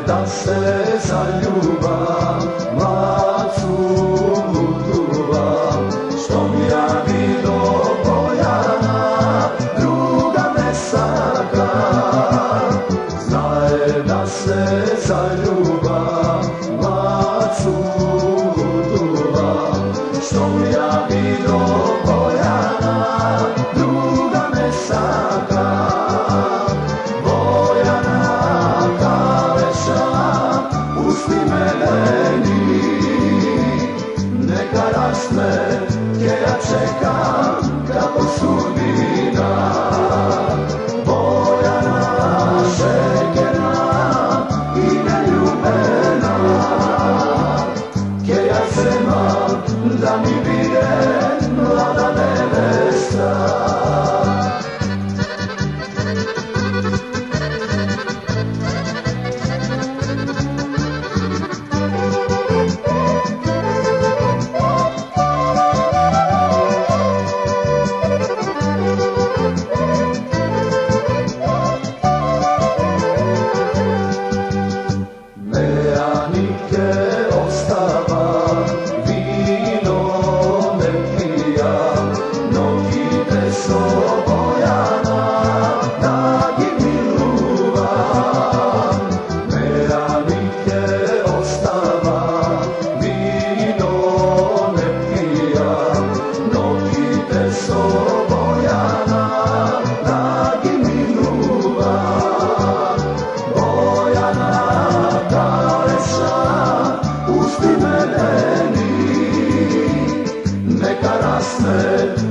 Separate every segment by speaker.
Speaker 1: Da se zaljubav, mlacu lutuvam, što mi ja vido Bojana, druga me saka. Znaje da se zaljubav, mlacu lutuvam, što mi ja vido Bojana, druga me saka. Pusti me meni, neka rasne, gdje ja čekam kako sudbina. Bojana šekerna i neljubena, gdje ja zemam da mi vide mlada nevesta.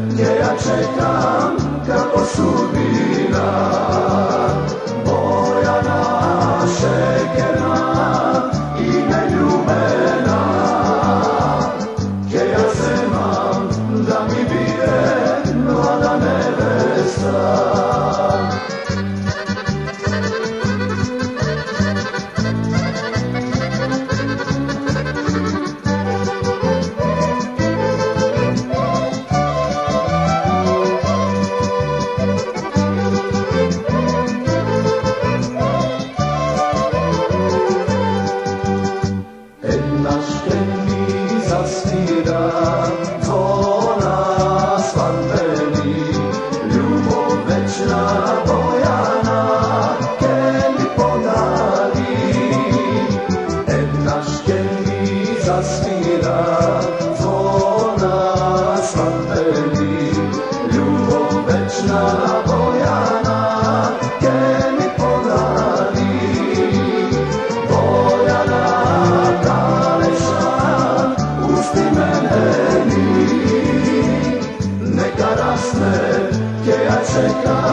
Speaker 1: Gdje ja čekam kako sudbina. Bojana šekerna i neljubena, gdje ja zemam da mi bije mlada nevesta. Zvona svadbeni, ljubav večna Bojana, ke mi podari. Naš mi zasvira, zvona svadbeni, ljubav večna Bojana, ke mi podari. Bojana kaleša, pusti meni, neka rasne, gdje ja čekam